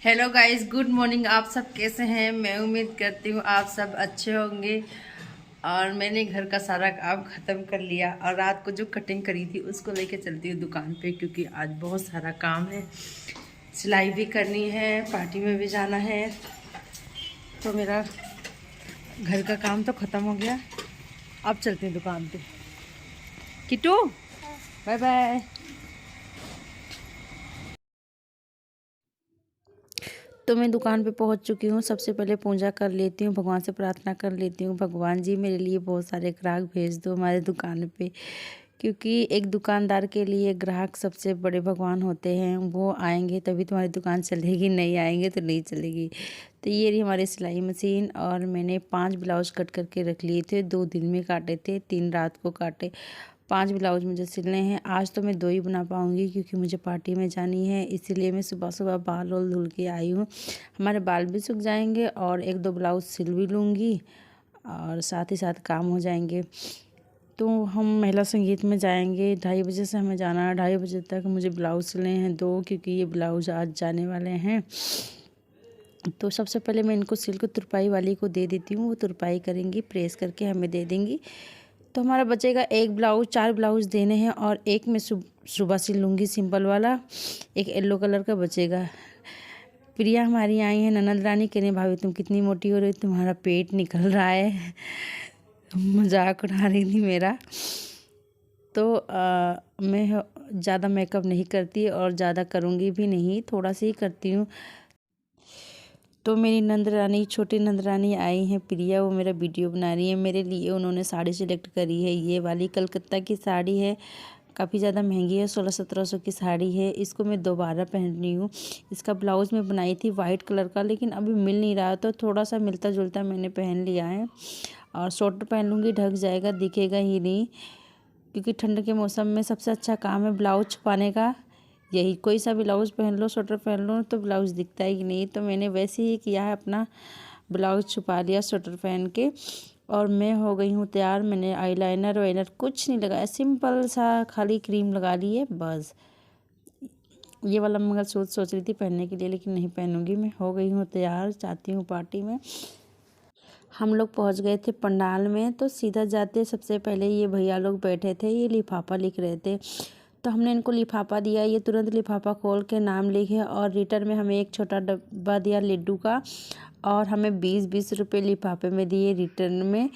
Hello guys, good morning. आप सब कैसे हैं? मैं उम्मीद करती हूँ आप सब अच्छे होंगे। और मैंने घर का सारा काम ख़त्म कर लिया और रात को जो कटिंग करी थी उसको लेके चलती हूँ दुकान पे, क्योंकि आज बहुत सारा काम है। सिलाई भी करनी है, पार्टी में भी जाना है। तो मेरा घर का काम तो ख़त्म हो गया। अब चलते हैं दुकान पे। Kitu, bye bye. तो मैं दुकान पे पहुंच चुकी हूँ। सबसे पहले पूजा कर लेती हूँ, भगवान से प्रार्थना कर लेती हूँ, भगवान जी मेरे लिए बहुत सारे ग्राहक भेज दो हमारे दुकान पे, क्योंकि एक दुकानदार के लिए ग्राहक सबसे बड़े भगवान होते हैं। वो आएंगे तभी तुम्हारी दुकान चलेगी, नहीं आएंगे तो नहीं चलेगी। तो ये रही हमारी सिलाई मशीन, और मैंने 5 ब्लाउज कट करके रख लिए थे। 2 दिन में काटे थे, 3 रात को काटे। 5 ब्लाउज मुझे सिलने हैं। आज तो मैं 2 ही बना पाऊँगी, क्योंकि मुझे पार्टी में जानी है। इसीलिए मैं सुबह सुबह बाल वाल धुल के आई हूँ। हमारे बाल भी सूख जाएंगे और 1-2 ब्लाउज सिल भी लूँगी, और साथ ही साथ काम हो जाएंगे। तो हम महिला संगीत में जाएंगे। 2:30 बजे से हमें जाना है। 2:30 बजे तक मुझे ब्लाउज सिलने हैं 2, क्योंकि ये ब्लाउज आज जाने वाले हैं। तो सबसे पहले मैं इनको सिल के तुरपाई वाली को दे देती हूँ। वो तुरपाई करेंगी, प्रेस करके हमें दे देंगी। तो हमारा बचेगा 1 ब्लाउज। 4 ब्लाउज देने हैं, और एक मैं सुबह सिल लूँगी सिंपल वाला। एक येलो कलर का बचेगा। प्रिया हमारी आई है, ननद रानी, कहने भाभी तुम कितनी मोटी हो रही हो, तुम्हारा पेट निकल रहा है। मजाक उड़ा रही थी मेरा। तो मैं ज़्यादा मेकअप नहीं करती और ज़्यादा करूँगी भी नहीं, थोड़ा सा ही करती हूँ। तो मेरी नंद रानी, छोटी नंद रानी आई हैं प्रिया, वो मेरा वीडियो बना रही है। मेरे लिए उन्होंने साड़ी सिलेक्ट करी है, ये वाली कलकत्ता की साड़ी है। काफ़ी ज़्यादा महंगी है, 1600-1700 की साड़ी है। इसको मैं दोबारा पहन रही हूँ। इसका ब्लाउज़ मैं बनाई थी वाइट कलर का, लेकिन अभी मिल नहीं रहा, तो थोड़ा सा मिलता जुलता मैंने पहन लिया है। और स्वेटर पहन लूँगी, ढक जाएगा, दिखेगा ही नहीं, क्योंकि ठंड के मौसम में सबसे अच्छा काम है ब्लाउज छुपाने का। यही कोई सा ब्लाउज़ पहन लो, स्वेटर पहन लो, तो ब्लाउज़ दिखता ही नहीं। तो मैंने वैसे ही किया है, अपना ब्लाउज़ छुपा लिया स्वेटर पहन के। और मैं हो गई हूँ तैयार। मैंने आईलाइनर वाइनर कुछ नहीं लगाया, सिंपल सा खाली क्रीम लगा ली है बस। ये वाला मंगलसूत्र सोच रही थी पहनने के लिए, लेकिन नहीं पहनूंगी। मैं हो गई हूँ तैयार, जाती हूँ पार्टी में। हम लोग पहुँच गए थे पंडाल में। तो सीधा जाते सबसे पहले ये भैया लोग बैठे थे, ये लिफाफा लिख रहे थे। तो हमने इनको लिफाफा दिया। ये तुरंत लिफाफा खोल के नाम लिखे, और रिटर्न में हमें एक छोटा डब्बा दिया लड्डू का, और हमें 20-20 रुपये लिफाफे में दिए रिटर्न में।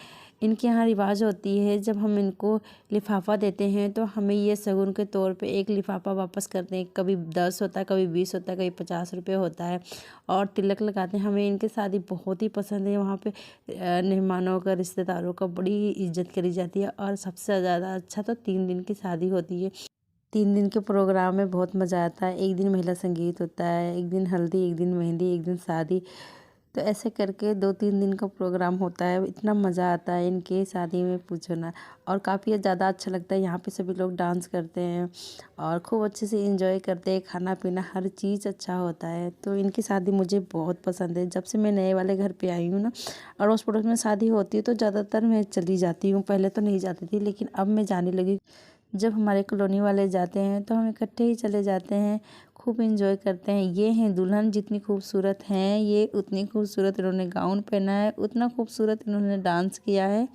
इनके यहाँ रिवाज होती है, जब हम इनको लिफाफा देते हैं तो हमें ये शगुन के तौर पे एक लिफाफा वापस करते हैं। कभी 10 होता है, कभी 20 होता है, कभी 50 रुपये होता है। और तिलक लगाते हैं। हमें इनकी शादी बहुत ही पसंद है। वहाँ पे मेहमानों का, रिश्तेदारों का बड़ी इज्जत करी जाती है। और सबसे ज़्यादा अच्छा तो 3 दिन की शादी होती है। 3 दिन के प्रोग्राम में बहुत मज़ा आता है। एक दिन महिला संगीत होता है, एक दिन हल्दी, एक दिन मेहंदी, एक दिन शादी। तो ऐसे करके 2-3 दिन का प्रोग्राम होता है। इतना मज़ा आता है इनके शादी में, पूछो ना। और काफ़ी ज़्यादा अच्छा लगता है। यहाँ पे सभी लोग डांस करते हैं और खूब अच्छे से एंजॉय करते हैं। खाना पीना हर चीज़ अच्छा होता है। तो इनकी शादी मुझे बहुत पसंद है। जब से मैं नए वाले घर पे आई हूँ ना, अड़ोस पड़ोस में शादी होती है तो ज़्यादातर मैं चली जाती हूँ। पहले तो नहीं जाती थी, लेकिन अब मैं जाने लगी। जब हमारे कॉलोनी वाले जाते हैं तो हम इकट्ठे ही चले जाते हैं, खूब एंजॉय करते हैं। ये हैं दुल्हन, जितनी खूबसूरत हैं ये, उतनी खूबसूरत इन्होंने गाउन पहना है, उतना खूबसूरत इन्होंने डांस किया है।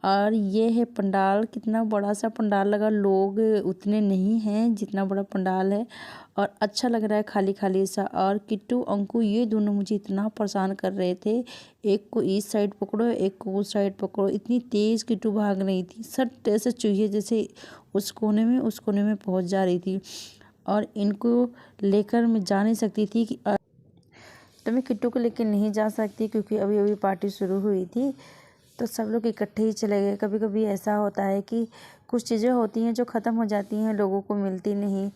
और ये है पंडाल, कितना बड़ा सा पंडाल लगा। लोग उतने नहीं हैं जितना बड़ा पंडाल है, और अच्छा लग रहा है खाली खाली सा। और किट्टू, अंकु, ये दोनों मुझे इतना परेशान कर रहे थे। एक को इस साइड पकड़ो, एक को उस साइड पकड़ो। इतनी तेज़ किट्टू भाग रही थी, सट ऐसे चूहे जैसे उस कोने में पहुंच जा रही थी। और इनको लेकर मैं जा नहीं सकती थी कि तो मैं किट्टू को लेकर नहीं जा सकती, क्योंकि अभी अभी पार्टी शुरू हुई थी। तो सब लोग इकट्ठे ही चले गए। कभी कभी ऐसा होता है कि कुछ चीज़ें होती हैं जो ख़त्म हो जाती हैं, लोगों को मिलती नहीं,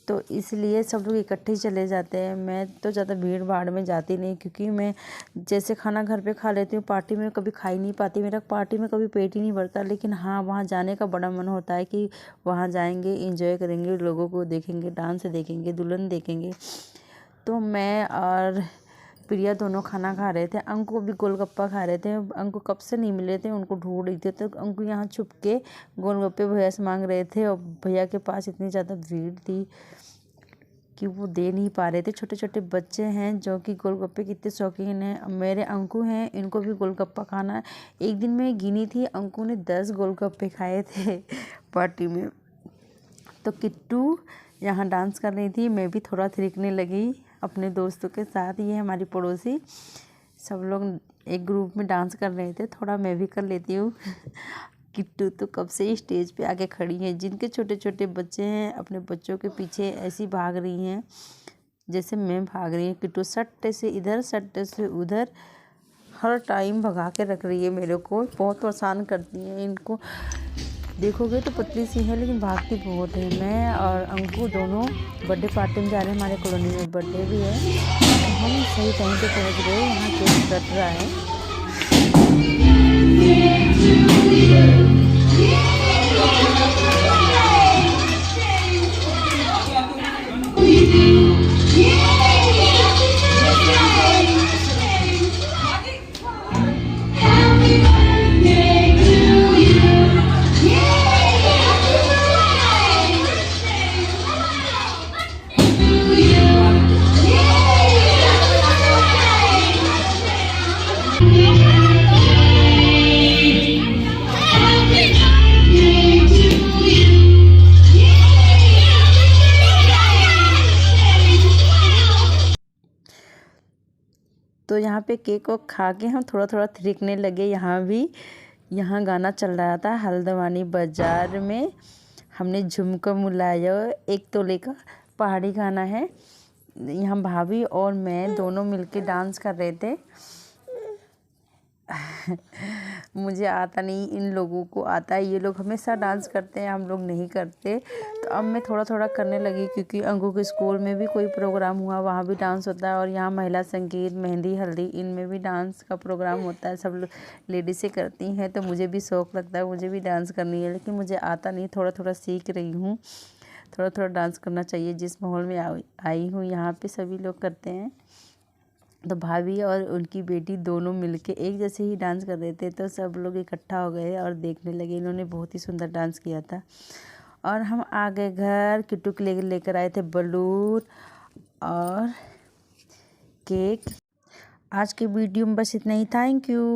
तो इसलिए सब लोग इकट्ठे ही चले जाते हैं। मैं तो ज़्यादा भीड़ भाड़ में जाती नहीं, क्योंकि मैं जैसे खाना घर पे खा लेती हूँ, पार्टी में कभी खा ही नहीं पाती। मेरा पार्टी में कभी पेट ही नहीं भरता। लेकिन हाँ, वहाँ जाने का बड़ा मन होता है कि वहाँ जाएंगे, इंजॉय करेंगे, लोगों को देखेंगे, डांस देखेंगे, दुल्हन देखेंगे। तो मैं और प्रिया दोनों खाना खा रहे थे। अंकु भी गोलगप्पा खा रहे थे। अंकु कब से नहीं मिले थे, उनको ढूंढ रही थी। तो अंकु यहाँ छुप के गोलगप्पे भैया से मांग रहे थे, और भैया के पास इतनी ज़्यादा भीड़ थी कि वो दे नहीं पा रहे थे। छोटे छोटे बच्चे हैं जो कि गोलगप्पे के इतने शौकीन हैं। मेरे अंकू हैं, इनको भी गोलगप्पा खाना है। एक दिन मैं गिनी थी, अंकू ने 10 गोलगप्पे खाए थे पार्टी में। तो किट्टू यहाँ डांस कर रही थी, मैं भी थोड़ा थिरकने लगी अपने दोस्तों के साथ। ये हमारी पड़ोसी, सब लोग एक ग्रुप में डांस कर रहे थे, थोड़ा मैं भी कर लेती हूँ। किट्टू तो कब से ही स्टेज पे आके खड़ी हैं। जिनके छोटे छोटे बच्चे हैं अपने बच्चों के पीछे ऐसी भाग रही हैं जैसे मैं भाग रही हूँ। किट्टू सट्टे से इधर सट्टे से उधर हर टाइम भगा के रख रही है मेरे को, बहुत परेशान करती हैं। इनको देखोगे तो पतली सी है लेकिन भागती बहुत है। मैं और अंकु दोनों बर्थडे पार्टी में जा रहे हैं, हमारे कॉलोनी में बर्थडे भी है। तो हम सही टाइम पे पहुंच गए। यहाँ केक कट रहा है। तो यहाँ पे केक को खा के हम थोड़ा थोड़ा थिरकने लगे। यहाँ गाना चल रहा था हल्द्वानी बाजार में। हमने झुमका मुलाया, एक तोले का पहाड़ी गाना है। यहाँ भाभी और मैं दोनों मिलके डांस कर रहे थे। मुझे आता नहीं, इन लोगों को आता है। ये लोग हमेशा डांस करते हैं, हम लोग नहीं करते। तो अब मैं थोड़ा थोड़ा करने लगी क्योंकि अंकु के स्कूल में भी कोई प्रोग्राम हुआ, वहाँ भी डांस होता है। और यहाँ महिला संगीत, मेहंदी, हल्दी, इनमें भी डांस का प्रोग्राम होता है। सब लोग लेडीज़ें करती हैं तो मुझे भी शौक़ लगता है, मुझे भी डांस करनी है। लेकिन मुझे आता नहीं, थोड़ा थोड़ा सीख रही हूँ। थोड़ा थोड़ा डांस करना चाहिए। जिस माहौल में आई हूँ यहाँ पे सभी लोग करते हैं। तो भाभी और उनकी बेटी दोनों मिलके एक जैसे ही डांस कर रहे थे, तो सब लोग इकट्ठा हो गए और देखने लगे। इन्होंने बहुत ही सुंदर डांस किया था। और हम आ गए घर। किट्टू के लिए लेकर आए थे बलून और केक। आज के वीडियो में बस इतना ही। Thank you.